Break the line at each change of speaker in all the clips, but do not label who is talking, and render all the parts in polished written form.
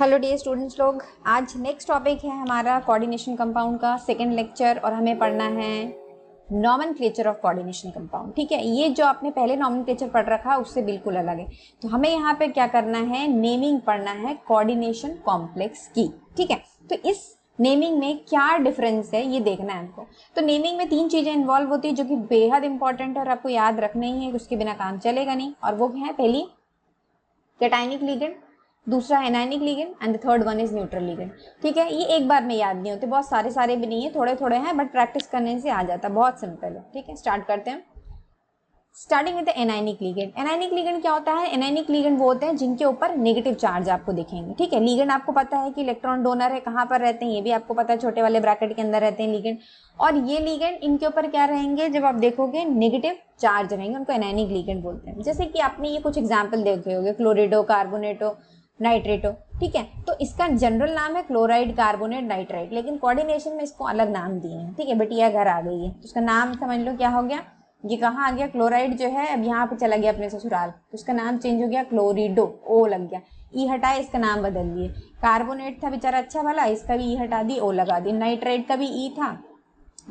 Hello dear students लोग, आज next topic है हमारा कोऑर्डिनेशन कंपाउंड का सेकंड लेक्चर और हमें पढ़ना है नॉमेनक्लेचर ऑफ कोऑर्डिनेशन कंपाउंड। ठीक है, ये जो आपने पहले नॉमेनक्लेचर पढ़ रखा है उससे बिल्कुल अलग है। तो हमें यहाँ पे क्या करना है, नेमिंग पढ़ना है कोऑर्डिनेशन कॉम्प्लेक्स की। ठीक है, तो इस नेमिंग में क्या डिफरेंस है ये देखना है हमको। तो नेमिंग में 3 चीजें इन्वॉल्व होती है जो कि बेहद इंपॉर्टेंट है और आपको याद रखना ही है, उसके बिना काम चलेगा नहीं। और वो क्या है, पहली कैटायनिक लिगेंड, दूसरा anionic ligand and the third one is neutral ligand. ठीक है, ये एक बार में याद नहीं होते, बहुत सारे भी नहीं है, थोड़े थोड़े हैं, बट प्रैक्टिस करने से आ जाता है, बहुत सिंपल है। ठीक है, स्टार्ट करते हैं। Starting with anionic ligand. Anionic ligand क्या होता है? एनायनिक लिगेंड वो होते हैं जिनके ऊपर नेगेटिव चार्ज आपको दिखेंगे। ठीक है, लिगेंड आपको पता है कि इलेक्ट्रॉन डोनर है, कहाँ पर रहते हैं ये भी आपको पता है, छोटे वाले ब्रैकेट के अंदर रहते हैं लिगेंड। और ये लिगेंड इनके ऊपर क्या रहेंगे, जब आप देखोगे नेगेटिव चार्ज रहेंगे, उनको एनायनिक लिगेंड बोलते हैं। जैसे कि आपने ये कुछ एग्जाम्पल देखे होंगे, क्लोरिडो, कार्बोनेटो, नाइट्रेटो। ठीक है, तो इसका जनरल नाम है क्लोराइड, कार्बोनेट, नाइट्राइट, लेकिन कोऑर्डिनेशन में इसको अलग नाम दिए हैं। ठीक है, बिटिया घर आ गई है तो उसका नाम समझ लो क्या हो गया, ये कहाँ आ गया, क्लोराइड जो है अब यहाँ पे चला गया अपने ससुराल, तो उसका नाम चेंज हो गया क्लोरिडो, ओ लग गया, ई हटाए इसका नाम बदल दिए। कार्बोनेट था बेचारा अच्छा भला, इसका भी ई हटा दी, ओ लगा दी। नाइट्राइट का भी ई था,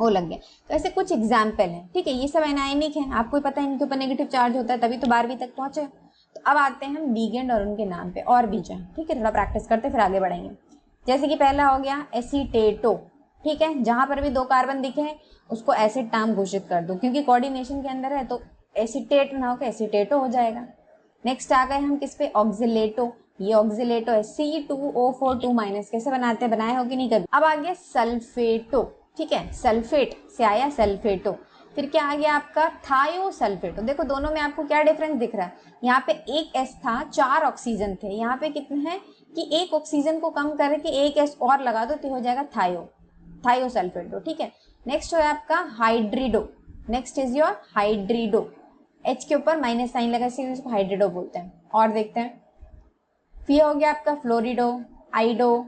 ओ लग गया। तो ऐसे कुछ एग्जाम्पल हैं। ठीक है, ये सब एनायनिक है, आपको पता है इनके ऊपर नेगेटिव चार्ज होता है, तभी तो 12वीं तक पहुंचे। तो अब आते हैं हम लिगेंड और उनके नाम पे, और भी जो है। ठीक है, थोड़ा प्रैक्टिस करते फिर आगे बढ़ेंगे। जैसे कि पहला हो गया एसीटेटो। ठीक है, जहां पर भी 2 कार्बन दिखे उसको एसिड नाम घोषित कर दो, क्योंकि कोऑर्डिनेशन के अंदर है तो एसीटेट ना होकर एसीटेटो हो जाएगा। नेक्स्ट आ गए हम किस पे, ऑक्सिलेटो। ये ऑक्सिलेटो है, C2O4 2- कैसे बनाते हैं, बनाए हो कि नहीं कभी। अब आ गया सल्फेटो। ठीक है, सल्फेट से आया सल्फेटो। फिर क्या आ गया आपका, थायोसल्फेटो। देखो दोनों में आपको क्या डिफरेंस दिख रहा है, यहाँ पे एक एस था, 4 ऑक्सीजन थे, यहाँ पे कितने हैं कि एक ऑक्सीजन को कम करके एक एस और लगा दो तो हो जाएगा थायोसल्फेटो। ठीक है, नेक्स्ट है आपका हाइड्रिडो। नेक्स्ट इज योर हाइड्रिडो, एच के ऊपर माइनस साइन लगा इसलिए इसको हाइड्रिडो बोलते हैं। और देखते हैं, फिर हो गया आपका फ्लोरिडो, आइडो।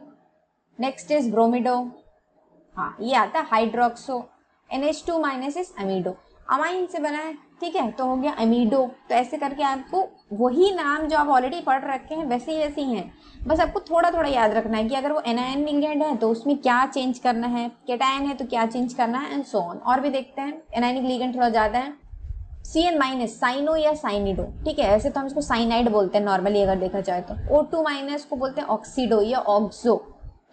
नेक्स्ट इज ब्रोमिडो, हाँ ये आता है हाइड्रोक्सो। NH2- इज अमीडो, अमाइन से बना है। ठीक है, तो हो गया अमीडो। तो ऐसे करके आपको वही नाम जो आप ऑलरेडी पढ़ रखे हैं वैसे ही हैं, बस आपको थोड़ा थोड़ा याद रखना है कि अगर वो एनायन लिगेंड है तो उसमें क्या चेंज करना है, कैटायन है तो क्या चेंज करना है, एंड सो ऑन। और भी देखते हैं, एनायनिक लिगेंड थोड़ा ज़्यादा है, Cn-, साइनो या साइनिडो। ठीक है, ऐसे तो हम इसको साइनाइड बोलते हैं नॉर्मली अगर देखा जाए तो। O2- को बोलते हैं ऑक्सीडो या ऑक्सो।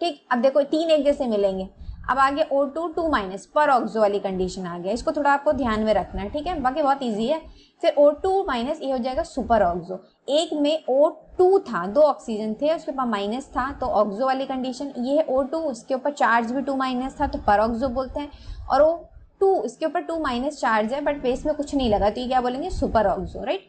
ठीक, अब देखो 3 एक जैसे मिलेंगे। अब आगे O2- पर ऑक्सो वाली कंडीशन आ गया, इसको थोड़ा आपको ध्यान में रखना है। ठीक है, बाकी बहुत इजी है। फिर O2- ये हो जाएगा सुपर ऑक्सो। एक में O2 था, 2 ऑक्सीजन थे, उसके पास माइनस था तो ऑक्सो वाली कंडीशन। ये है O2, उसके ऊपर चार्ज भी 2- था तो पर ऑक्सो बोलते हैं। और O2 इसके ऊपर 2- चार्ज है बट बेस में कुछ नहीं लगा तो ये क्या बोलेंगे, सुपर ऑक्सो। Right,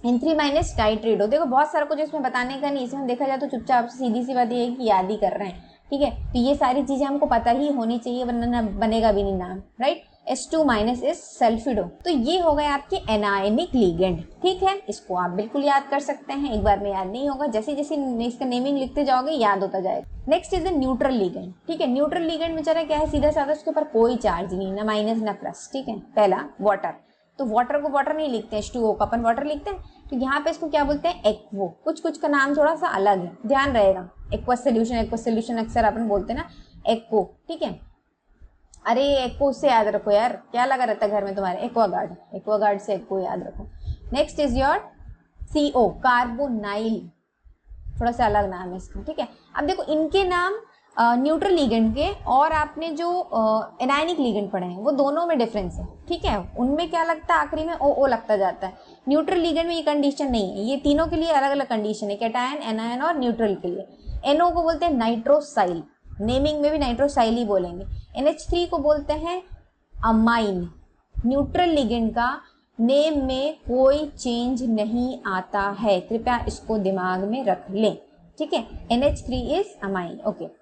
N3- टाइट्रेटो। देखो बहुत सारा कुछ इसमें बताने का नहीं, इसमें देखा जाए तो चुपचाप सीधी सी बात ये है कि याद ही कर रहे हैं। ठीक है, तो ये सारी चीजें हमको पता ही होनी चाहिए वरना बनेगा भी नहीं नाम। Right, H2- is sulfido. तो ये हो गए आपके एनायनिक लिगेंड। ठीक है, इसको आप बिल्कुल याद कर सकते हैं, एक बार में याद नहीं होगा, जैसे जैसे इसका नेमिंग लिखते जाओगे याद होता जाएगा। Next is the neutral ligand. ठीक है, न्यूट्रल लिगेंड बेचारा क्या है, सीधा साधा उसके ऊपर कोई चार्ज नहीं, ना माइनस ना प्लस। ठीक है, पहला वाटर, तो वाटर को वाटर नहीं लिखते हैं, H2O का अपन वाटर लिखते हैं, तो यहाँ पे इसको क्या बोलते हैं, एक्वो। कुछ कुछ का नाम थोड़ा सा अलग है, ध्यान रहेगा। एक्वस सोल्यूशन अक्सर अपन बोलते हैं ना, एक्वो। ठीक है, अरे एक्वो से याद रखो यार, क्या लगा रहता है घर में तुम्हारे, एक्वागार्ड से एक्वो याद रखो। Next is your CO, carbonyl, थोड़ा सा अलग नाम है इसका। ठीक है, अब देखो इनके नाम न्यूट्रल लिगेंड के और आपने जो एनायनिक लिगेंड पढ़े हैं वो दोनों में डिफरेंस है। ठीक है, उनमें क्या लगता है आखिरी में O लगता जाता है, न्यूट्रल लिगेंड में ये कंडीशन नहीं है। ये तीनों के लिए अलग अलग कंडीशन है, कैटायन, एनायन और न्यूट्रल के लिए। NO को बोलते हैं नाइट्रोसाइल, नेमिंग में भी नाइट्रोसाइल ही बोलेंगे। NH3 को बोलते हैं अमाइन। न्यूट्रल लिगेंड का नेम में कोई चेंज नहीं आता है, कृपया इसको दिमाग में रख लें। ठीक है, NH3 is amine. Okay,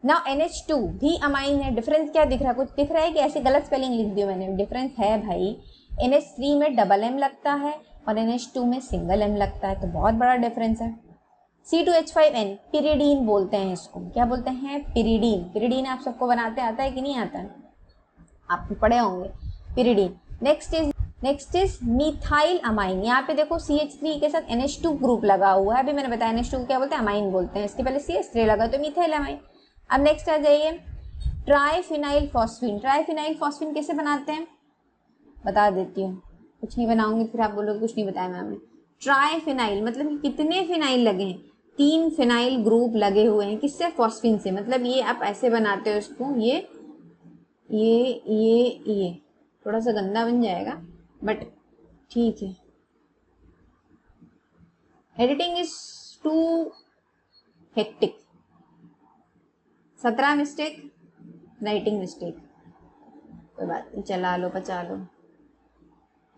now NH2 भी अमाइन है। डिफरेंस क्या दिख रहा है, कुछ दिख रहा है कि ऐसे गलत स्पेलिंग लिख दी मैंने, डिफरेंस है भाई। NH3 में डबल M लगता है और NH2 में सिंगल M लगता है, तो बहुत बड़ा डिफरेंस है। C2H5N, पिरिडीन बोलते हैं इसको, क्या बोलते हैं, पिरिडीन। पिरिडीन आप सबको बनाते आता है कि नहीं आता है, आप पढ़े होंगे pyridine. Next is next is methyl amine. यहाँ पे देखो CH3 के साथ NH2 ग्रुप लगा हुआ है। अभी मैंने बताया NH2 को क्या बोलते हैं, अमाइन बोलते हैं। इसके पहले CH3 लगा तो मिथाइल अमाइन। अब नेक्स्ट आ जाइए ट्राइफिनाइल फॉस्फीन। ट्राइफिनाइल फॉस्फीन कैसे बनाते हैं बता देती हूँ, कुछ नहीं बनाऊंगी फिर आप बोलोगे कुछ नहीं बताया मैम ने। ट्राइफिनाइल मतलब कि कितने फिनाइल लगे हैं, 3 फिनाइल ग्रुप लगे हुए हैं। किससे, फॉस्फीन से। मतलब ये आप ऐसे बनाते हो इसको, ये थोड़ा सा गंदा बन जाएगा बट ठीक है। Editing is too hectic. 17 mistake, writing mistake, कोई बात नहीं, चला लो पचा लो।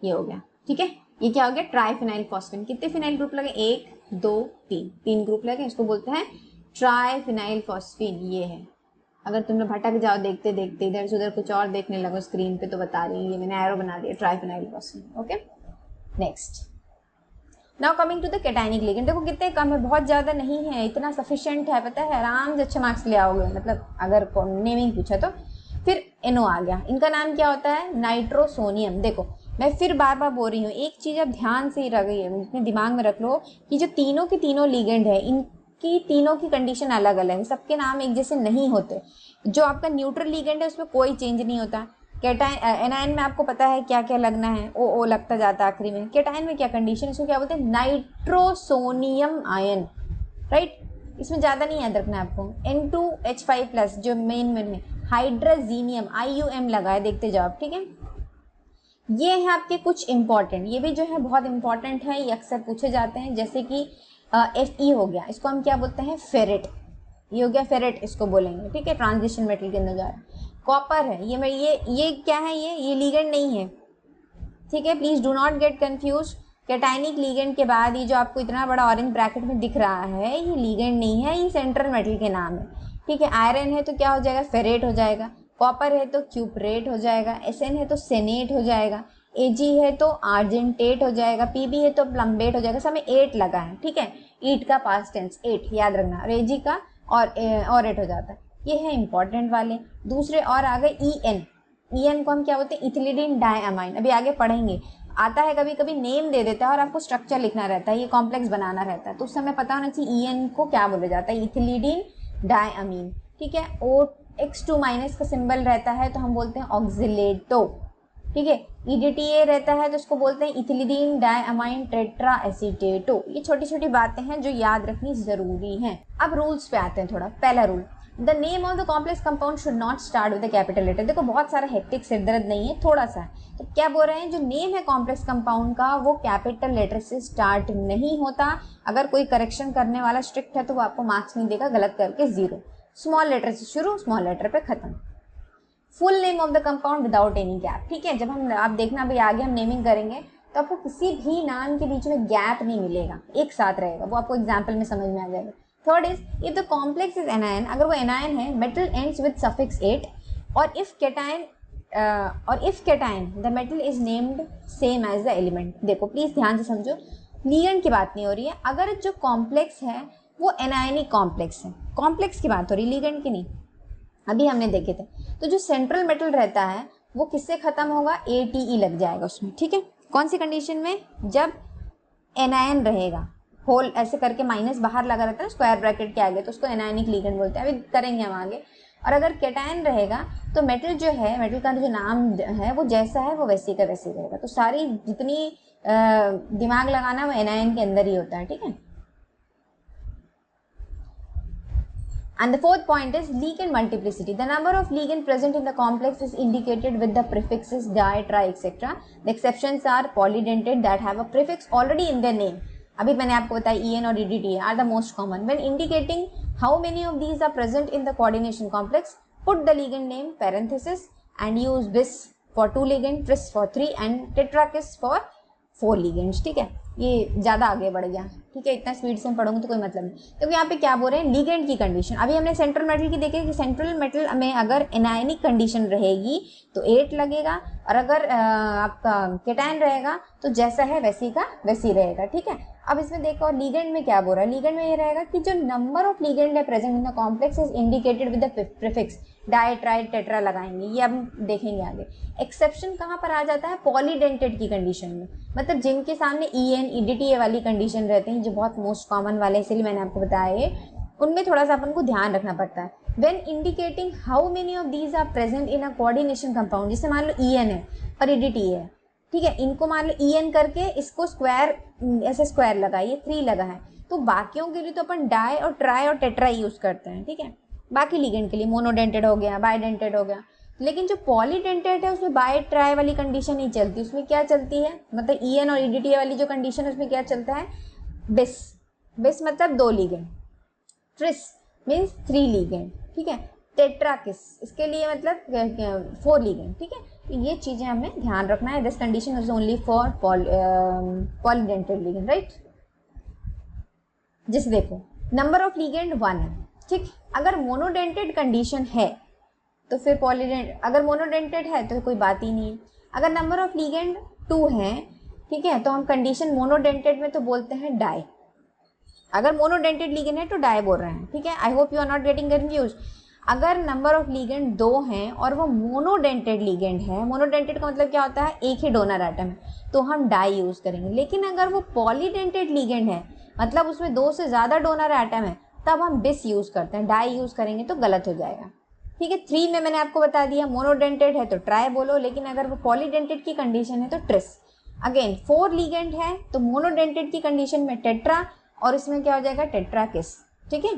ये हो गया, ठीक है। ये क्या हो गया, ट्राइफिनाइल फॉस्फेन। कितने फिनाइल ग्रुप लगे, 1 2 3 ग्रुप लगे, इसको बोलते हैं ट्राइफिनाइल फॉस्फीन। ये है। अगर तुम लोग भटक जाओ देखते देखते, इधर से उधर कुछ और देखने लगो स्क्रीन पे, तो बता रही हूँ, ये मैंने एरो बना दिया, triphenyl phosphine. Okay, next now coming to the cationic ligand. देखो कितने कम है, बहुत ज़्यादा नहीं है, इतना सफिशिएंट है, पता है, आराम से अच्छे मार्क्स ले आओगे, मतलब अगर नेमिंग पूछा तो। फिर NO आ गया, इनका नाम क्या होता है, नाइट्रोसोनियम। देखो मैं फिर बार बार बोल रही हूँ, एक चीज़ आप ध्यान से ही रखिए, अपने दिमाग में रख लो कि जो तीनों के तीनों लिगेंड है, इनकी तीनों की कंडीशन अलग अलग है, सबके नाम एक जैसे नहीं होते। जो आपका न्यूट्रल लिगेंड है उसमें कोई चेंज नहीं होता। कैटायन एनायन में आपको पता है क्या क्या लगना है, ओ लगता जाता है आखिरी में। कैटायन में क्या कंडीशन, इसको क्या बोलते हैं, नाइट्रोसोनियम आयन, राइट। इसमें ज़्यादा नहीं याद रखना है आपको। N2H5+ जो मेन में है, हाइड्रोजीनियम, IUM लगा है, देखते जाओ आप, ठीक है। ये है आपके कुछ इंपॉर्टेंट, ये भी जो है बहुत इंपॉर्टेंट है, ये अक्सर पूछे जाते हैं। जैसे कि Fe हो गया, इसको हम क्या बोलते हैं, फेरेट। ये हो गया फेरेट, इसको बोलेंगे, ठीक है, ट्रांजिशन मेटल के अंदर जा रहा है। कॉपर है, ये क्या है, ये लिगेंड नहीं है, ठीक है, please do not get confuse. Cationic ligand के बाद ये जो आपको इतना बड़ा ऑरेंज ब्रैकेट में दिख रहा है, ये लिगेंड नहीं है, ये सेंट्रल मेटल के नाम है, ठीक है। आयरन है तो क्या हो जाएगा, फेरेट हो जाएगा। कॉपर है तो क्यूपरेट हो जाएगा। Sn है तो सेनेट हो जाएगा। Ag है तो आर्जेंटेट हो जाएगा। Pb है तो प्लम्बेट हो जाएगा। सब में 8 लगा है, ठीक है, ईट का पास्ट टेंस 8 याद रखना, और Ag का और 8 हो जाता है। ये है इंपॉर्टेंट वाले। दूसरे और आ गए En को हम क्या बोलते हैं, इथिलीडिन डायअमाइन। अभी आगे पढ़ेंगे, आता है कभी कभी नेम दे देता है और आपको स्ट्रक्चर लिखना रहता है, ये कॉम्प्लेक्स बनाना रहता है, तो उस समय पता होना चाहिए En को क्या बोला जाता है, इथिलीडिन डायअमीन, ठीक है। OX2- का सिंबल रहता है तो हम बोलते हैं ऑक्सिलेटो, ठीक है। EDTA रहता है तो उसको बोलते हैं इथिलीडिन डायअमाइन टेट्रा एसीटेटो। ये छोटी छोटी बातें हैं जो याद रखनी जरूरी हैं। अब रूल्स पे आते हैं थोड़ा। पहला rule, the name of the complex compound should not start with the capital letter. देखो बहुत सारा हेक्टिक सिरदर्द नहीं है, थोड़ा सा, तो क्या बोल रहे हैं, जो नेम है कॉम्प्लेक्स कंपाउंड का वो कैपिटल लेटर से स्टार्ट नहीं होता। अगर कोई करेक्शन करने वाला स्ट्रिक्ट है तो वो आपको मार्क्स नहीं देगा, गलत करके 0। स्मॉल लेटर से शुरू, स्मॉल लेटर पे खत्म। Full name of the compound without any gap, ठीक है। जब हम, आप देखना अभी आगे हम नेमिंग करेंगे तो आपको किसी भी नाम के बीच में गैप नहीं मिलेगा, एक साथ रहेगा, वो आपको एग्जाम्पल में समझ में आ जाएगा। Third is, if the complex is anion, अगर वो एनायन है, मेटल एंड्स विद सफिक्स 8, और if cation the metal is named same as the element. देखो प्लीज ध्यान से समझो, लिगेंड की बात नहीं हो रही है, अगर जो कॉम्प्लेक्स है वो एनायनिक कॉम्प्लेक्स है, कॉम्प्लेक्स की बात हो रही है, लिगेंड की नहीं। अभी हमने देखे थे, तो जो सेंट्रल मेटल रहता है वो किससे खत्म होगा, ATE लग जाएगा उसमें, ठीक है। कौन सी कंडीशन में, जब एनायन रहेगा, होल ऐसे करके माइनस बाहर लगा रहता है स्क्वायर ब्रैकेट के आगे, तो उसको एनायनिक लिगेंड बोलते हैं, अभी करेंगे हम आगे। और अगर कैटायन रहेगा तो मेटल जो है, मेटल का जो नाम है वो जैसा है वो वैसे का वैसे रहेगा। तो सारी जितनी दिमाग लगाना वो एनायन के अंदर ही होता है, ठीक है। And the fourth point is ligand multiplicity. The number of ligand present in the complex is indicated with the prefixes di, tri, etc. The exceptions are polydentate that have a prefix already in their name. अभी मैंने आपको बताया En और EDTA are the most common. When indicating how many of these are present in the coordination complex, put the ligand name parenthesis and use bis for 2 ligand, tris for 3 and tetrakis for 4 ligands, ठीक है। ये ज़्यादा आगे बढ़ गया, ठीक है, इतना स्पीड से हम पढ़ोगे तो कोई मतलब नहीं। तो यहाँ पे क्या बोल रहे हैं, लिगेंड की कंडीशन। अभी हमने सेंट्रल मेटल की देखी कि सेंट्रल मेटल में अगर एनायनिक कंडीशन रहेगी तो 8 लगेगा, और अगर आपका केटायन रहेगा तो जैसा है वैसी का वैसी रहेगा, ठीक है। अब इसमें देखो लिगेंड में क्या बोल रहा है, लिगेंड में ये रहेगा कि जो नंबर ऑफ लिगेंड है present in the complex is indicated with the prefix di tri tetra लगाएंगे, ये अब देखेंगे आगे। एक्सेप्शन कहाँ पर आ जाता है, पॉलीडेंटेड की कंडीशन में, मतलब जिनके सामने EN EDTA वाली कंडीशन रहते हैं, जो बहुत मोस्ट कॉमन वाले, इसलिए मैंने आपको बताया ये, उनमें थोड़ा सा अपन को ध्यान रखना पड़ता है। When indicating how many of these are present in a coordination compound, जैसे मान लो EN है और EDTA है, ठीक है, इनको मान लो EN करके इसको स्क्वायर, ऐसे स्क्वायर लगा, ये 3 लगा है, तो बाकियों के लिए तो अपन डाई और ट्राई और टेट्रा यूज करते हैं, ठीक है। बाकी लिगेंड के लिए मोनोडेंटेड हो गया, बाइडेंटेड हो गया, लेकिन जो पॉलीडेंटेड है उसमें बाई ट्राई वाली कंडीशन नहीं चलती, उसमें क्या चलती है, मतलब EN और EDTA वाली जो कंडीशन है उसमें क्या चलता है, बिस। बिस मतलब 2 लिगेंड, ट्रिस मीन्स 3 लिगेंड, ठीक है, टेट्राकिस इसके लिए मतलब 4 लिगेंड, ठीक है। तो ये चीजें हमें ध्यान रखना है। This condition is only for polydentate ligand, right. जैसे देखो नंबर ऑफ लिगेंड 1 है, ठीक, अगर मोनोडेंटेड कंडीशन है तो फिर पॉलीडेंट, अगर मोनोडेंटेड है तो कोई बात ही नहीं है। अगर नंबर ऑफ लिगेंड 2 है, ठीक है, तो हम कंडीशन मोनोडेंटेड में तो बोलते हैं डाई, अगर मोनोडेंटेड लिगेंड है तो डाई बोल रहे हैं, ठीक है। I hope you are not getting confuse. अगर नंबर ऑफ लिगेंड 2 हैं और वो मोनोडेंटेड लिगेंड है, मोनोडेंटेड का मतलब क्या होता है, एक ही डोनर एटम है, तो हम डाई यूज करेंगे। लेकिन अगर वो पॉलीडेंटेड लिगेंड है, मतलब उसमें 2 से ज़्यादा डोनर एटम है, तब हम बिस यूज करते हैं, डाई यूज करेंगे तो गलत हो जाएगा, ठीक है। 3 में मैंने आपको बता दिया मोनोडेंटेड है तो ट्राई बोलो, लेकिन अगर वो पॉलीडेंटेड की कंडीशन है तो ट्रिस। अगेन 4 लिगेंड है तो मोनोडेंटेड की कंडीशन में टेट्रा, और इसमें क्या हो जाएगा, टेट्राकिस, ठीक है।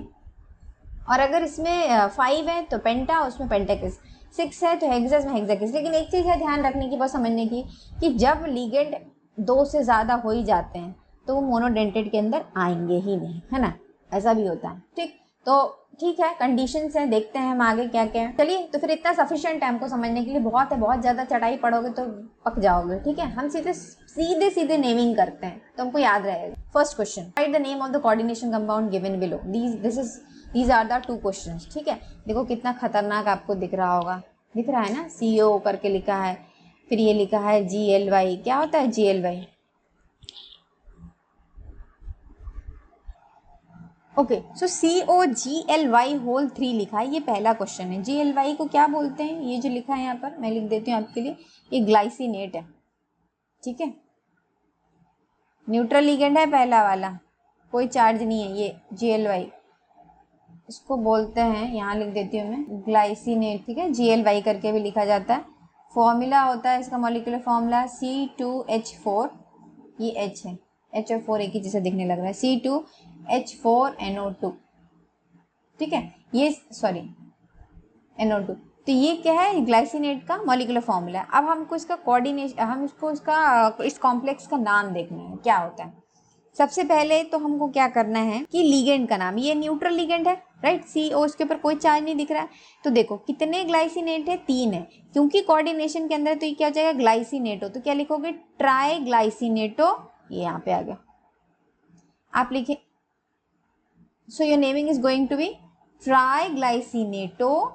और अगर इसमें 5 है तो पेंटा, उसमें पेंटाकिस, 6 है तो हेक्सेस में हेक्साकिस। लेकिन एक चीज़ है ध्यान रखने की, बस समझने की, कि जब लिगेंड 2 से ज़्यादा हो ही जाते हैं तो वो मोनोडेंटेड के अंदर आएंगे ही नहीं, है ना, ऐसा भी होता है, ठीक। तो ठीक है, कंडीशंस हैं, देखते हैं हम आगे क्या क्या है। चलिए, तो फिर इतना सफिशिएंट है हमको समझने के लिए, बहुत है, बहुत ज़्यादा चटाई पढ़ोगे तो पक जाओगे, ठीक है। हम सीधे सीधे नेमिंग करते हैं तो हमको याद रहेगा। First question, write the name of the coordination compound given below. These are the 2 questions, ठीक है। देखो कितना खतरनाक आपको दिख रहा होगा, दिख रहा है ना, CO करके लिखा है, फिर ये लिखा है GLY। क्या होता है GLY? ओके, सो COGLY होल 3 लिखा है, ये पहला क्वेश्चन है। GLY को क्या बोलते हैं, ये जो लिखा है यहाँ पर मैं लिख देती हूँ आपके लिए, ये ग्लाइसिनेट है, ठीक है। न्यूट्रल लिगेंड है पहला वाला, कोई चार्ज नहीं है, ये GLY इसको बोलते हैं, यहाँ लिख देती हूँ मैं, ग्लाइसिनेट, ठीक है। GLY करके भी लिखा जाता है। फॉर्मूला होता है इसका, मॉलिक्यूलर फॉर्मूला C2H4, ये H है, H और 4 एक ही जैसे दिखने लग रहा है, C2H4NO2, ठीक है, ये सॉरी NO2। तो ये क्या है, ग्लाइसिनेट का मॉलिक्यूलर फॉर्मूला है। अब हमको इसका कोऑर्डिनेशन, हम इसको इस कॉम्प्लेक्स का नाम देखना है क्या होता है। सबसे पहले तो हमको क्या करना है कि लिगेंड का नाम, ये न्यूट्रल लिगेंड है, राइट, CO, इसके ऊपर कोई चार्ज नहीं दिख रहा है, तो देखो कितने ग्लाइसिनेट है, 3 है, क्योंकि कोऑर्डिनेशन के अंदर तो ये क्या हो जाएगा, ग्लाइसिनेटो, तो क्या लिखोगे, ट्राई ग्लाइसिनेटो, ये यहाँ पे आ गया, आप लिखे, so your naming is going to be triglycinato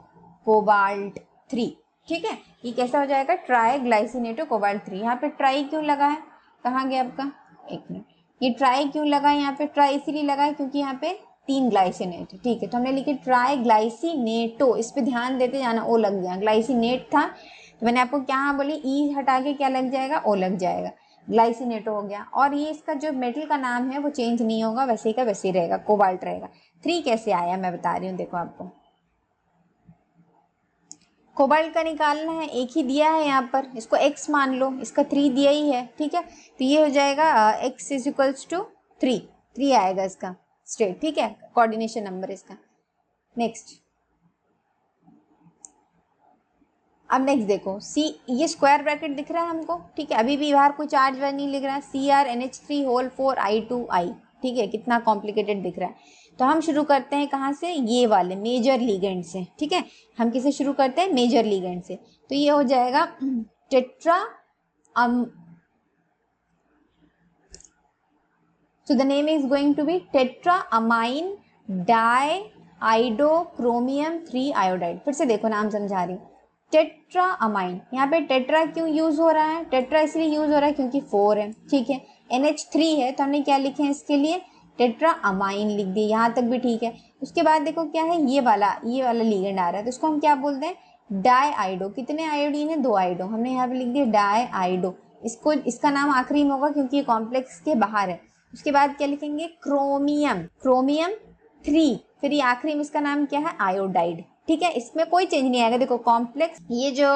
cobalt 3, ठीक है। ये कैसा हो जाएगा, ट्राइग्लाइसिनेटो कोबाल्ट 3। यहाँ पे ट्राई क्यों लगा है, कहाँ गया आपका, एक मिनट, ये ट्राई क्यों लगा है यहाँ पे, ट्राई इसीलिए लगा है क्योंकि यहाँ पे 3 ग्लाइसिनेट है, ठीक है। तो हमने लिखी ट्राइग्लाइसिनेटो, इस पे ध्यान देते जाना, ओ लग गया, ग्लाइसिनेट था तो मैंने आपको क्या बोली, ई हटा के क्या लग जाएगा, ओ लग जाएगा, ग्लाइसिनेटो हो गया। और ये इसका जो मेटल का नाम है वो चेंज नहीं होगा, वैसे ही का वैसे ही रहेगा, कोबाल्ट रहेगा। 3 कैसे आया मैं बता रही हूँ, देखो आपको कोबाल्ट का निकालना है, एक ही दिया है यहाँ पर, इसको x मान लो, इसका 3 दिया ही है, ठीक है। तो ये हो जाएगा x इज इक्वल्स टू 3 आएगा इसका स्टेट, ठीक है, कोऑर्डिनेशन नंबर इसका। नेक्स्ट, अब नेक्स्ट देखो C, ये स्क्वायर ब्रैकेट दिख रहा है हमको, ठीक है, अभी भी बाहर कोई चार्ज वार्ज नहीं लिख रहा है, CrNH3 होल 4I2I, ठीक है, कितना कॉम्प्लिकेटेड दिख रहा है। तो हम शुरू करते हैं कहाँ से, ये वाले मेजर लिगेंड से, ठीक है। हम किसे शुरू करते हैं, मेजर लिगेंड से। तो ये हो जाएगा tetra So the name is going to be tetraamine diiodochromium 3 iodide. फिर से देखो नाम समझा रही हूँ, टेट्राअमाइन। यहाँ पे टेट्रा क्यों यूज हो रहा है? टेट्रा इसलिए यूज हो रहा है क्योंकि 4 है, ठीक है। NH3 है तो हमने क्या लिखे हैं इसके लिए? टेट्राअमाइन लिख दिए, यहाँ तक भी ठीक है। उसके बाद देखो क्या है, ये वाला लिगेंड आ रहा है तो इसको हम क्या बोलते हैं? डाइआइडो। कितने आयोडीन है? 2 आयोडो। हमने यहाँ पे लिख दिया डाइआइडो। इसको, इसका नाम आखिरी में होगा क्योंकि ये कॉम्प्लेक्स के बाहर है। उसके बाद क्या लिखेंगे? Chromium, chromium 3। फिर ये आखिरी में इसका नाम क्या है? आयोडाइड, ठीक है। इसमें कोई चेंज नहीं आएगा। देखो कॉम्प्लेक्स, ये जो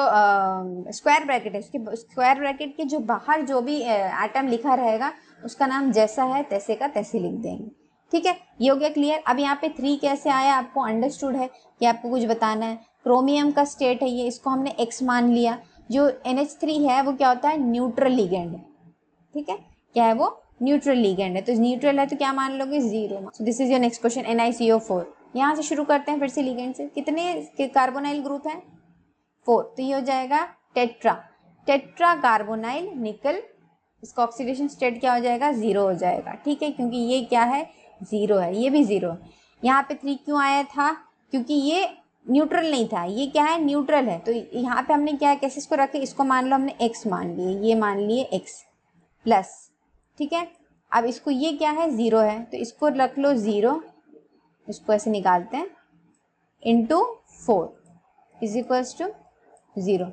स्क्वायर ब्रैकेट है, उसके स्क्वायर ब्रैकेट के जो बाहर जो भी एटम लिखा रहेगा उसका नाम जैसा है तैसे का तैसे लिख देंगे, ठीक है। ये हो गया क्लियर। अब यहाँ पे 3 कैसे आया आपको अंडरस्टूड है कि आपको कुछ बताना है। क्रोमियम का स्टेट है ये, इसको हमने X मान लिया। जो NH3 है वो क्या होता है? न्यूट्रल लिगेंड है, ठीक है। क्या है वो? न्यूट्रल लिगेंड है। तो न्यूट्रल है तो क्या मान लोगे? 0। So this is your next question, NiCO4। यहाँ से शुरू करते हैं फिर से लिगेंड से। कितने कार्बोनाइल ग्रुप हैं? 4। तो ये हो जाएगा टेट्रा, टेट्रा कार्बोनाइल निकल। इसका ऑक्सीडेशन स्टेट क्या हो जाएगा? 0 हो जाएगा, ठीक है, क्योंकि ये क्या है? 0 है, ये भी 0 है। यहाँ पे 3 क्यों आया था? क्योंकि ये न्यूट्रल नहीं था, ये क्या है? न्यूट्रल है। तो यहाँ पे हमने क्या है, कैसे इसको रखे? इसको मान लो हमने X मान लिए, ये मान लिए X प्लस, ठीक है। अब इसको, ये क्या है? 0 है तो इसको रख लो 0, इसको ऐसे निकालते हैं, इंटू 4 इज इक्वल्स टू 0,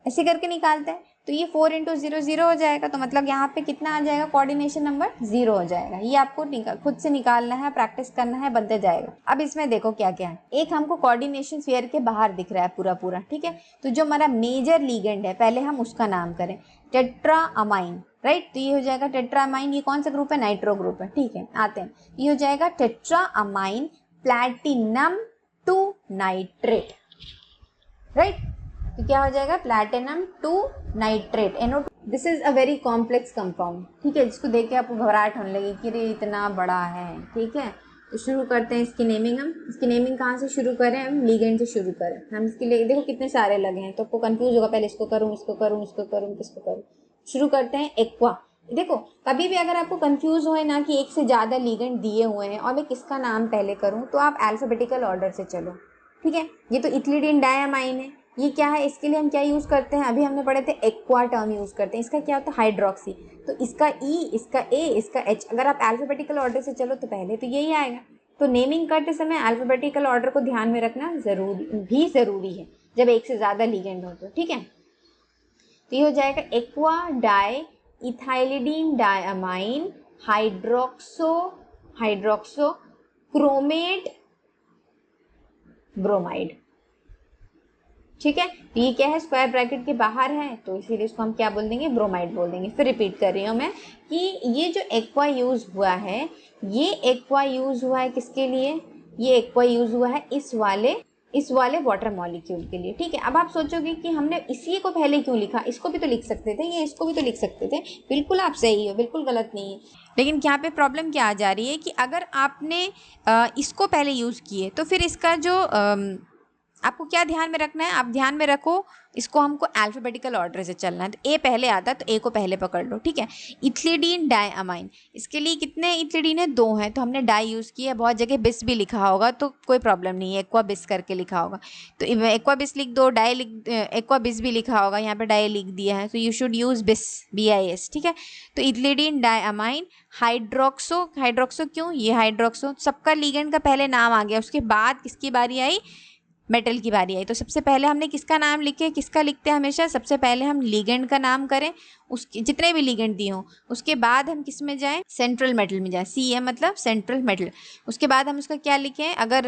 ऐसे करके निकालते हैं। तो ये 4 इंटू 0 0 हो जाएगा। तो मतलब यहाँ पे कितना आ जाएगा? कोऑर्डिनेशन नंबर 0 हो जाएगा। ये आपको खुद से निकालना है, प्रैक्टिस करना है, बनते जाएगा। अब इसमें देखो क्या क्या है। एक हमको कोऑर्डिनेशन स्फीयर के बाहर दिख रहा है पूरा, ठीक है। तो जो हमारा मेजर लिगेंड है पहले हम उसका नाम करें, टेट्राअमाइन, राइट। तो ये हो जाएगा टेट्राअमाइन। ये कौन सा ग्रुप है? नाइट्रो ग्रुप है, ठीक है। आते हैं, ये हो जाएगा टेट्राअमाइन प्लैटिनम 2 नाइट्रेट, राइट। तो क्या हो जाएगा? Platinum 2 nitrate, NO2। This is a very complex compound, ठीक है, जिसको देख के आपको घबराहट होने लगी कि ये इतना बड़ा है, ठीक है। तो शुरू करते हैं इसकी नेमिंग। हम इसकी नेमिंग कहाँ से शुरू करें? हम लिगेंड से शुरू करें। हम इसके लिए देखो कितने सारे लगे हैं तो आपको कंफ्यूज होगा, पहले इसको करूँ, इसको करूँ, इसको करूँ, किसको करूँ। शुरू करते हैं एक्वा। देखो कभी भी अगर आपको कंफ्यूज होए ना कि एक से ज़्यादा लिगेंड दिए हुए हैं और मैं किसका नाम पहले करूँ, तो आप अल्फाबेटिकल ऑर्डर से चलो, ठीक है। ये तो इथिलीडिन डायमाइन है, ये क्या है? इसके लिए हम क्या यूज़ करते हैं? अभी हमने पढ़े थे एक्वा टर्म यूज़ करते हैं। इसका क्या होता है? हाइड्रोक्सी। तो इसका E, इसका A, इसका H। अगर आप अल्फाबेटिकल ऑर्डर से चलो तो पहले तो यही आएगा। तो नेमिंग करते समय अल्फाबेटिकल ऑर्डर को ध्यान में रखना ज़रूरी है जब एक से ज़्यादा लिगेंड हो तो, ठीक है। तो ये हो जाएगा aqua di ethylidene diamine hydroxo chromate bromide, ठीक है। तो ये क्या है? स्क्वायर ब्रैकेट के बाहर है तो इसीलिए इसको हम क्या बोल देंगे? ब्रोमाइड बोल देंगे। फिर रिपीट कर रही हूँ मैं कि ये जो एक्वा यूज हुआ है, ये एक्वा यूज हुआ है किसके लिए? ये एक्वा यूज हुआ है इस वाले वाटर मॉलिक्यूल के लिए, ठीक है। अब आप सोचोगे कि हमने इसी को पहले क्यों लिखा? इसको भी तो लिख सकते थे, ये इसको भी तो लिख सकते थे। बिल्कुल आप सही हो, बिल्कुल गलत नहीं है। लेकिन यहाँ पे प्रॉब्लम क्या आ जा रही है कि अगर आपने इसको पहले यूज़ किए तो फिर इसका जो आपको क्या ध्यान में रखना है? आप ध्यान में रखो, इसको हमको अल्फाबेटिकल ऑर्डर से चलना है। तो ए पहले आता है तो ए को पहले पकड़ लो, ठीक है। इथिलीडीन डायमाइन, इसके लिए कितने इथिलीडीन है? 2 हैं, तो हमने डाई यूज़ किया। बहुत जगह बिस भी लिखा होगा तो कोई प्रॉब्लम नहीं है, एक्वा बिस करके लिखा होगा तो एक्वा बिस लिख दो, एक्वा बिस भी लिखा होगा, यहाँ पे डाई लिख दिया है तो यू शुड यूज़ बिस, BIS, ठीक है। तो इथिलीडीन डायमाइन हाइड्रोक्सो क्यों? ये हाइड्रोक्सो, सबका लिगेंड का पहले नाम आ गया, उसके बाद किसकी बारी आई? मेटल की बारी आई। तो सबसे पहले हमने किसका नाम लिखे? किसका लिखते हैं हमेशा? सबसे पहले हम लिगेंड का नाम करें, उसके जितने भी लिगेंड दिए हों, उसके बाद हम किस में जाएं? सेंट्रल मेटल में जाएं। CM मतलब सेंट्रल मेटल। उसके बाद हम उसका क्या लिखें? अगर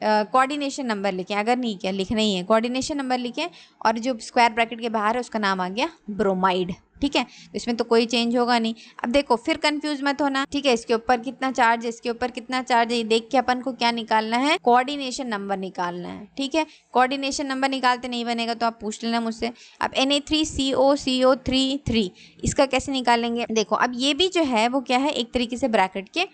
कोऑर्डिनेशन नंबर लिखें, अगर नहीं क्या लिखना ही है, कोऑर्डिनेशन नंबर लिखें और जो स्क्वायर ब्रैकेट के बाहर है उसका नाम आ गया ब्रोमाइड, ठीक है। तो इसमें तो कोई चेंज होगा नहीं। अब देखो फिर कंफ्यूज मत होना, ठीक है। इसके ऊपर कितना चार्ज है, इसके ऊपर कितना चार्ज है, ये देख के अपन को क्या निकालना है? कोऑर्डिनेशन नंबर निकालना है, ठीक है। कोऑर्डिनेशन नंबर निकालते नहीं बनेगा तो आप पूछ लेना मुझसे। अब Na3CO3 इसका कैसे निकालेंगे? देखो अब ये भी जो है वो क्या है? एक तरीके से ब्रैकेट के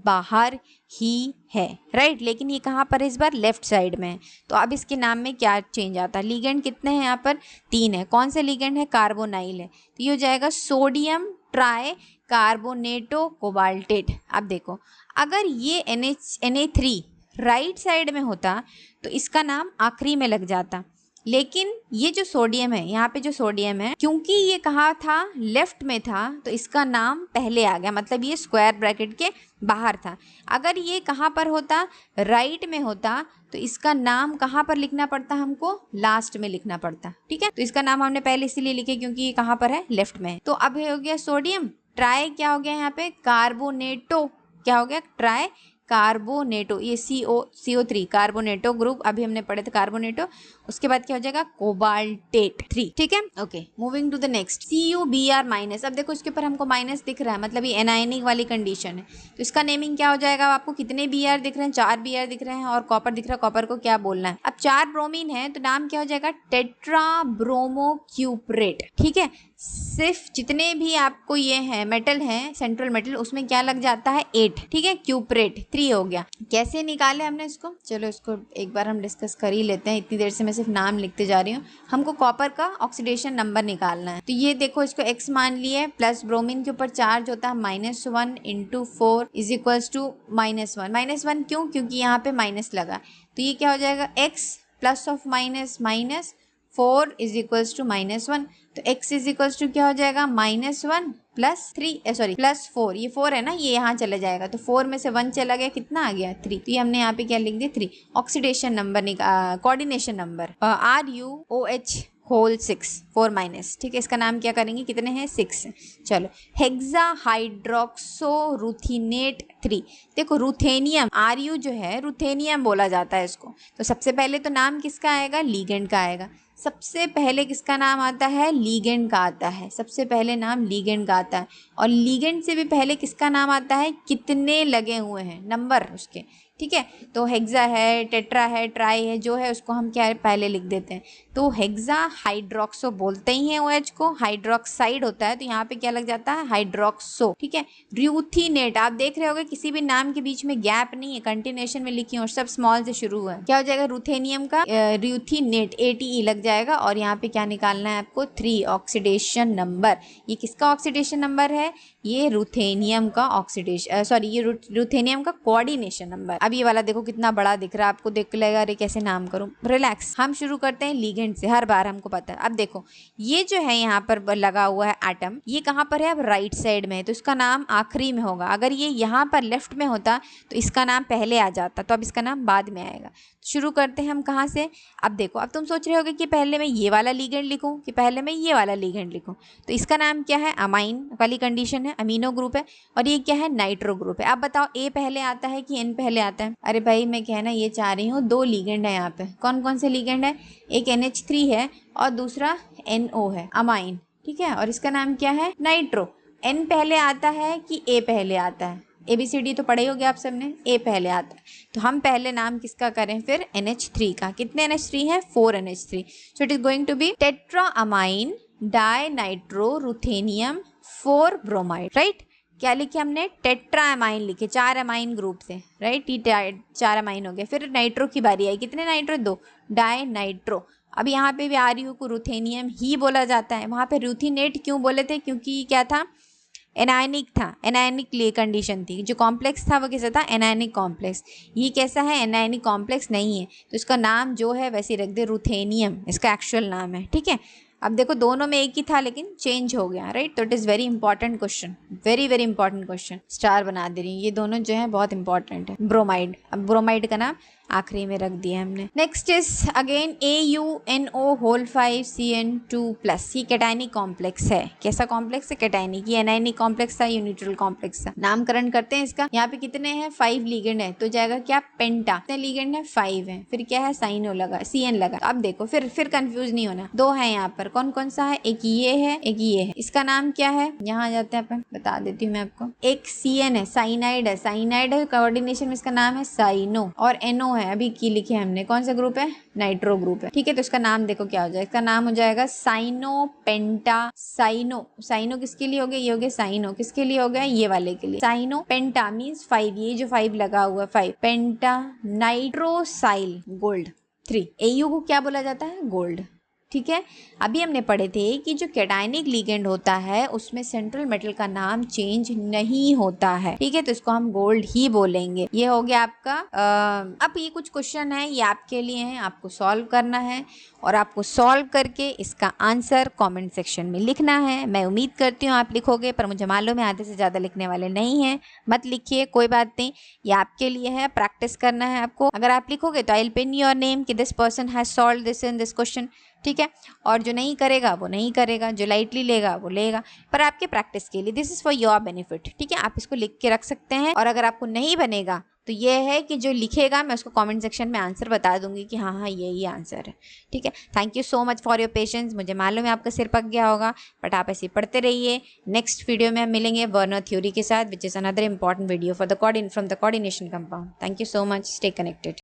बाहर ही है, राइट। लेकिन ये कहाँ पर है? इस बार लेफ्ट साइड में है। तो अब इसके नाम में क्या चेंज आता है? लिगेंड कितने हैं यहाँ पर? 3 है। कौन से लिगेंड है? कार्बोनाइल है। तो ये हो जाएगा सोडियम ट्राई कार्बोनेटो कोबाल्टेट। अब देखो, अगर ये Na3 राइट साइड में होता तो इसका नाम आखिरी में लग जाता, लेकिन ये जो सोडियम है, यहाँ पे जो सोडियम है, क्योंकि ये कहाँ था, लेफ्ट में था, तो इसका नाम पहले आ गया, मतलब ये स्क्वायर ब्रैकेट के बाहर था। अगर ये कहाँ पर होता, राइट में होता, तो इसका नाम कहाँ पर लिखना पड़ता, हमको लास्ट में लिखना पड़ता। ठीक है, तो इसका नाम हमने पहले इसीलिए लिखे क्योंकि ये कहाँ पर है, लेफ्ट में है। तो अब हो गया सोडियम, ट्राई क्या हो गया यहाँ पे, कार्बोनेटो, क्या हो गया, ट्राई कार्बोनेटो, ये CO3 कार्बोनेटो ग्रुप, अभी हमने पढ़े थे कार्बोनेटो। उसके बाद क्या हो जाएगा, कोबाल्टेट 3। ठीक है, okay, moving to the next, CuBr minus. अब देखो इसके ऊपर हमको माइनस दिख रहा है, मतलब ये एनायनिक वाली कंडीशन है, तो इसका नेमिंग क्या हो जाएगा, आपको कितने Br दिख रहे हैं, 4 Br दिख रहे हैं, और कॉपर दिख रहा है, कॉपर को क्या बोलना है। अब 4 ब्रोमीन है तो नाम क्या हो जाएगा, टेट्रा ब्रोमो क्यूपरेट। ठीक है, सिर्फ जितने भी आपको ये है मेटल है, सेंट्रल मेटल, उसमें क्या लग जाता है, 8। ठीक है, क्यूपरेट 3 हो गया। कैसे निकाले हमने इसको, चलो इसको एक बार हम डिस्कस कर ही लेते हैं, इतनी देर से मैं सिर्फ नाम लिखते जा रही हूँ। हमको कॉपर का ऑक्सीडेशन नंबर निकालना है, तो ये देखो इसको x मान लिए, प्लस ब्रोमीन के ऊपर चार्ज होता है -1 × 4 इज इक्वल्स टू -1। -1 क्यों, क्योंकि यहाँ पे माइनस लगा, तो ये क्या हो जाएगा, x plus of minus minus 4 is equals to -1, तो x इज इक्वल्स टू क्या हो जाएगा, -1 प्लस 3, सॉरी प्लस 4, ये 4 है ना, ये यहाँ चला जाएगा, तो 4 में से 1 चला गया, कितना आ गया, 3। तो ये हमने यहाँ पे क्या लिख दिया, 3। Oxidation number coordination number RuOH whole 6 4 minus. ठीक है, इसका नाम क्या करेंगे, कितने हैं, 6। चलो, हेक्सा हाइड्रोक्सो रूथेनेट 3। देखो रूथेनियम, Ru जो है रूथेनियम बोला जाता है इसको, तो सबसे पहले तो नाम किसका आएगा, लीगेंड का आएगा। सबसे पहले किसका नाम आता है, लीगेंड का आता है, सबसे पहले नाम लीगेंड का आता है। और लीगेंड से भी पहले किसका नाम आता है, कितने लगे हुए हैं, नंबर उसके। ठीक है, तो हेक्सा है, टेट्रा है, ट्राई है, जो है उसको हम क्या पहले लिख देते हैं। तो हेक्सा हाइड्रोक्सो बोलते ही हैं OH को, हाइड्रोक्साइड होता है, तो यहाँ पे क्या लग जाता है, हाइड्रोक्सो। ठीक है, रूथीनेट, आप देख रहे होगे किसी भी नाम के बीच में गैप नहीं है, कंटिन्यूएशन में लिखी और सब स्मॉल से शुरू हुआ है। क्या हो जाएगा, रूथेनियम का रूथीनेट ATE लग जाएगा, और यहाँ पे क्या निकालना है आपको, 3 ऑक्सीडेशन नंबर। ये किसका ऑक्सीडेशन नंबर है, ये रूथेनियम का ऑक्सीडेशन, सॉरी ये रूथेनियम का कोऑर्डिनेशन नंबर। अब ये वाला देखो कितना बड़ा दिख रहा है आपको, देख लेगा, अरे कैसे नाम करूं, रिलैक्स। हम शुरू करते हैं लीगेंड से, हर बार हमको पता है। अब देखो ये जो है यहाँ पर लगा हुआ है एटम, ये कहाँ पर है, अब राइट साइड में है, तो इसका नाम आखिरी में होगा। अगर ये यहाँ पर लेफ्ट में होता तो इसका नाम पहले आ जाता, तो अब इसका नाम बाद में आएगा। शुरू करते हैं हम कहाँ से, अब देखो, अब तुम सोच रहे होगे कि पहले मैं ये वाला लीगेंड लिखूं कि पहले मैं ये वाला लीगेंड लिखूं, तो इसका नाम क्या है, अमाइन वाली कंडीशन है, अमीनो ग्रुप है, और ये क्या है, नाइट्रो ग्रुप है। अब बताओ A पहले आता है कि N पहले आता है। अरे भाई मैं कहना ये चाह रही हूँ, 2 लीगेंड है यहाँ पे, कौन कौन से लीगेंड है, एक NH3 है और दूसरा NO है, अमाइन। ठीक है, और इसका नाम क्या है, नाइट्रो। N पहले आता है कि A पहले आता है, ABCD तो पढ़े होगे आप सबने, A पहले आता है, तो हम पहले नाम किसका करें फिर, NH3 का। कितने NH3 है, 4 NH3, so it is going to be tetra amine di nitro ruthenium 4 bromide. Right, क्या लिखे हमने, टेट्रा अमाइन लिखे, 4 अमाइन ग्रुप थे, राइट, ये 4 अमाइन हो गए। फिर नाइट्रो की बारी आई, कितने नाइट्रो, 2, डाई नाइट्रो। अब यहाँ पे भी Ru को रूथेनियम ही बोला जाता है, वहाँ पे रूथीनेट क्यों बोले थे, क्योंकि क्या था, एनायनिक था, एनायनिक कंडीशन थी, जो कॉम्प्लेक्स था वो कैसा था, एनायनिक कॉम्प्लेक्स। ये कैसा है, एनायनिक कॉम्प्लेक्स नहीं है, तो इसका नाम जो है वैसे रख दे, रूथेनियम इसका एक्चुअल नाम है। ठीक है, अब देखो दोनों में एक ही था लेकिन चेंज हो गया, राइट, तो it is very important question, very very important question, star बना दे रही हूँ, ये दोनों जो है बहुत इंपॉर्टेंट है। ब्रोमाइड, अब ब्रोमाइड का नाम आखिरी में रख दिया हमने। Next is again AuNO whole 5 CN2+, ये कैटायनिक कॉम्प्लेक्स है। कैसा कॉम्प्लेक्स है, कैटायनिक। ये एनायनिक कॉम्प्लेक्स था, ये न्यूट्रल कॉम्प्लेक्स था। नामकरण करते हैं इसका। यहाँ पे कितने हैं, 5 लीगेंड है, तो जाएगा क्या, पेंटा। कितने लीगेंड है, 5 है, फिर क्या है, साइनो लगा, CN लगा। अब देखो फिर कंफ्यूज नहीं होना, 2 है यहाँ पर, कौन कौन सा है, एक ये है एक ये है। इसका नाम क्या है, यहाँ आ जाते हैं अपन, बता देती हूँ मैं आपको। एक CN है, साइनाइड है, साइनाइड है, कोऑर्डिनेशन में इसका नाम है साइनो, और NO है, अभी की लिखे हमने, कौन सा ग्रुप है, नाइट्रो ग्रुप है। ठीक है, तो इसका नाम देखो क्या हो जाएगा, इसका नाम हो जाएगा साइनो पेंटा साइनो। साइनो किसके लिए हो गया, ये हो गया साइनो, किसके लिए हो गया, ये वाले के लिए। साइनो पेंटा मीन्स 5, ये जो 5 लगा हुआ 5, पेंटा नाइट्रोसाइल गोल्ड 3। AU को क्या बोला जाता है, गोल्ड। ठीक है। अभी हमने पढ़े थे कि जो कैटायनिक लिगेंड होता है उसमें सेंट्रल मेटल का नाम चेंज नहीं होता है, ठीक है, तो इसको हम गोल्ड ही बोलेंगे। ये हो गया आपका। अब ये कुछ क्वेश्चन है, ये आपके लिए हैं, आपको सॉल्व करना है और आपको सॉल्व करके इसका आंसर कमेंट सेक्शन में लिखना है। मैं उम्मीद करती हूँ आप लिखोगे, पर मुझे मालूम है आधे से ज़्यादा लिखने वाले नहीं हैं। मत लिखिए, कोई बात नहीं, ये आपके लिए है, प्रैक्टिस करना है आपको। अगर आप लिखोगे तो I will pin your name कि this person has solve this in this question, ठीक है। और जो नहीं करेगा वो नहीं करेगा, जो लाइटली लेगा वो लेगा, पर आपके प्रैक्टिस के लिए, this is for your benefit, ठीक है। आप इसको लिख के रख सकते हैं और अगर आपको नहीं बनेगा तो ये है कि जो लिखेगा मैं उसको कमेंट सेक्शन में आंसर बता दूंगी कि हाँ हाँ यही आंसर है, ठीक है। Thank you so much for your patience. मुझे मालूम है आपका सिर पक गया होगा, बट आप ऐसे पढ़ते रहिए। नेक्स्ट वीडियो में हम मिलेंगे वर्नर थ्योरी के साथ, which is another important video for the from the coordination compound. Thank you so much, stay connected.